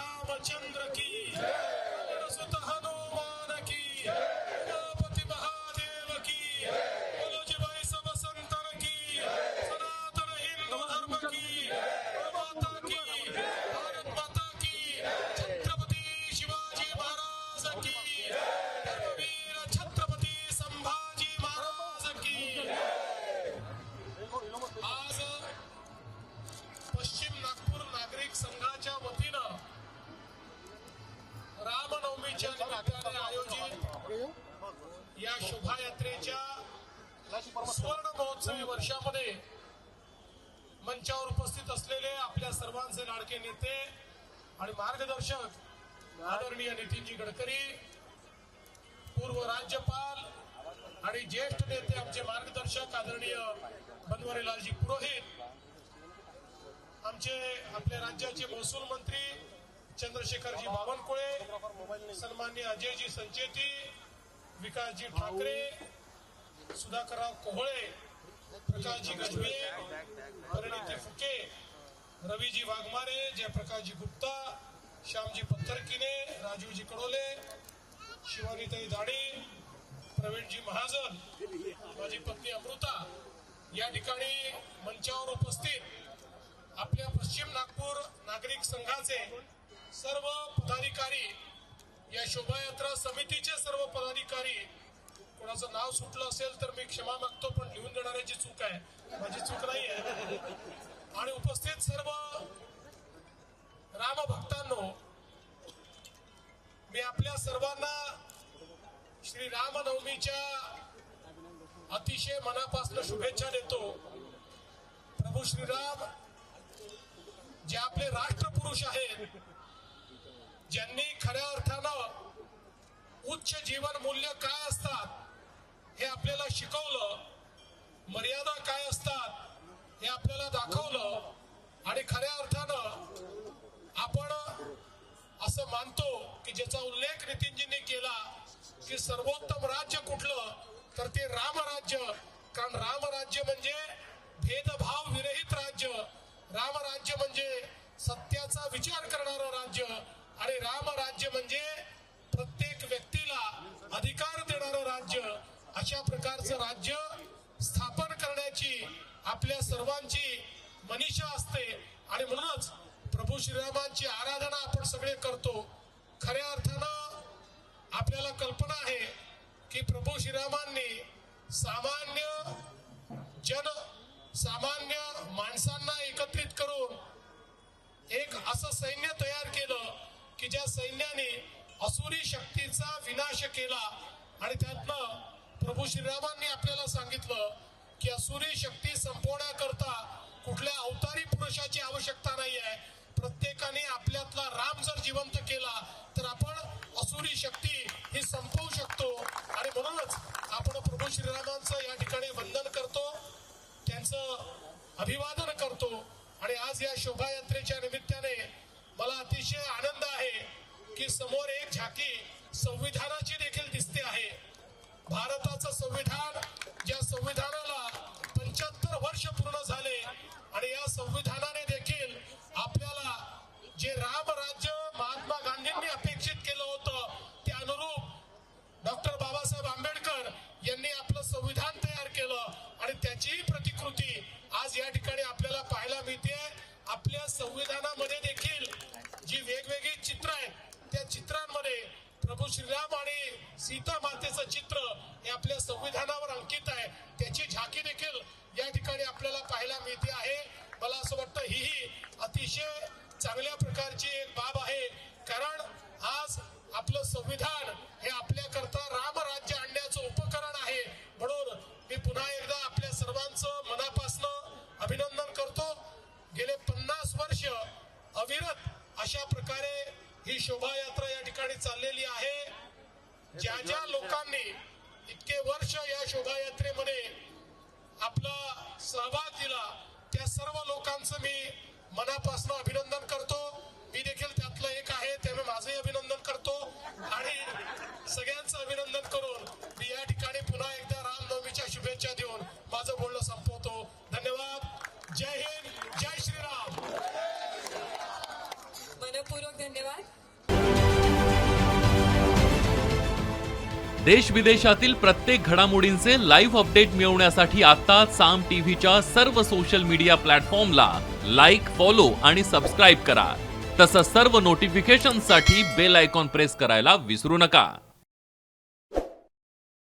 रामचंद्र की सुत हनुमान की उमापति महादेव की बोलो जी भाई सब संतन की सनातन हिंदू धर्म की माता की भारत माता की छत्रपती शिवाजी महाराज की धर्मवीर छत्रपती संभाजी महाराज की। आज पश्चिम नागपूर नागरिक संघाच्या वतीनं रामनवमीच्या निमित्ताने आयोजित या शोभायात्रेच्या सुवर्ण महोत्सवी वर्षामध्ये मंचावर उपस्थित असलेले आपल्या सर्वांचे लाडके नेते आणि मार्गदर्शक आदरणीय नितीनजी गडकरी, पूर्व राज्यपाल आणि ज्येष्ठ नेते आमचे मार्गदर्शक आदरणीय बनवारीलालजी पुरोहित, आमचे आपल्या राज्याचे महसूल मंत्री चंद्रशेखरजी बावनकुळे, सन्माननीय अजयजी संचेती, विकासजी ठाकरे, सुधाकरराव कोहळे, प्रकाशजी गजबे, परिणिती फुके, रवीजी वाघमारे, जयप्रकाशजी गुप्ता, श्यामजी पत्थरकिने, राजूजी कडोले, शिवानीताई दाडी, प्रवीणजी महाजन, माझी पत्नी अमृता या ठिकाणी मंचावर उपस्थित आपल्या पश्चिम नागपूर नागरिक संघाचे सर्व पदाधिकारी, या शोभायात्रा समितीचे सर्व पदाधिकारी, कोणाचं नाव सुटलं असेल तर मी क्षमा मागतो, पण लिहून देणाऱ्याची चूक आहे, माझी चूक नाही आहे, आणि उपस्थित सर्व रामभक्तांनो, मी आपल्या सर्वांना श्री रामनवमीच्या अतिशय मनापासून शुभेच्छा देतो। प्रभू श्रीराम जे आपले राष्ट्रपुरुष आहेत, ज्यांनी खऱ्या अर्थानं उच्च जीवन मूल्य काय असतात हे आपल्याला शिकवलं, मर्यादा काय असतात हे आपल्याला दाखवलं, आणि खऱ्या अर्थानं आपण असं मानतो की ज्याचा उल्लेख नितीनजींनी केला की सर्वोत्तम राज्य कुठलं तर ते रामराज्य, कारण रामराज्य म्हणजे भेदभाव विरहित राज्य, रामराज्य म्हणजे सत्याचा विचार करणारं राज्य, आणि रामराज्य म्हणजे प्रत्येक व्यक्तीला अधिकार देणारं राज्य। अशा प्रकारचं राज्य स्थापन करण्याची आपल्या सर्वांची मनीषा असते, आणि म्हणूनच प्रभू श्रीरामांची आराधना आपण सगळे करतो। खऱ्या अर्थानं आपल्याला कल्पना आहे की प्रभू श्रीरामांनी सामान्य माणसांना एकत्रित करून एक असं सैन्य तयार केलं की ज्या सैन्याने असुरी शक्तीचा विनाश केला, आणि त्यातनं प्रभू श्रीरामांनी आपल्याला सांगितलं की असुरी शक्ती संपवण्याकरता कुठल्या अवतारी पुरुषाची आवश्यकता नाही आहे, प्रत्येकाने आपल्यातला राम जर जिवंत केला तर आपण असुरी शक्ती ही संपवू शकतो। आणि म्हणूनच आपण प्रभू श्रीरामांचं या ठिकाणी वंदन करतो, त्यांचं अभिवादन करतो, आणि आज या शोभायात्रेच्या निमित्ताने मला अतिशय आनंद आहे की समोर एक झाकी संविधानाची देखील दिसते आहे। भारताचं संविधान, ज्या संविधानाला 75 वर्ष पूर्ण झाले, आणि या संविधानाने देखील आपल्याला जे रामराज्य महात्मा गांधींनी अपेक्षित केलं होतं त्या अनुरूप डॉक्टर बाबासाहेब आंबेडकर यांनी आपलं संविधान तयार केलं, आणि त्याचीही प्रतिकृती आज या ठिकाणी आपल्याला पाहायला मिळते। आपल्या संविधानामध्ये देखील जी वेगवेगळी चित्र आहेत त्या चित्रांमध्ये प्रभू श्रीराम आणि सीता मातेचं चित्र हे आपल्या संविधानावर अंकित आहे, त्याची झाकी देखील या ठिकाणी आपल्याला पाहायला मिळते आहे। मला असं वाटतं ही अतिशय चांगल्या प्रकारची एक बाब आहे, कारण आज आपलं संविधान हे आपल्याकरता रामराज्य आणण्याचं उपकरण आहे। म्हणून मी पुन्हा एकदा आपल्या सर्वांचं मनापासून अभिनंदन करतो। गेले 50 वर्ष अविरत अशा प्रकारे ही शोभायात्रा या ठिकाणी चाललेली आहे। ज्या ज्या लोकांनी इतके वर्ष या शोभायात्रेमध्ये आपला सहभाग दिला त्या सर्व लोकांचं मी मनापासून अभिनंदन करतो। मी देखील त्यातलं एक आहे, त्यामुळे माझंही अभिनंदन करतो, आणि सगळ्यांचं अभिनंदन करून मी या ठिकाणी पुन्हा एकदा रामनवमीच्या शुभेच्छा देऊन माझं बोलणं संपवतो। धन्यवाद। जय हिंद, जय श्रीराम। मनपूर्वक धन्यवाद. देश विदेशातील प्रत्येक घडामोडींचे लाईव्ह अपडेट मिळवण्यासाठी आता साम टीव्हीच्या सर्व सोशल मीडिया प्लॅटफॉर्मला लाईक, फॉलो आणि सबस्क्राईब करा. तसंच सर्व नोटिफिकेशनसाठी बेल आयकॉन प्रेस करायला विसरू नका.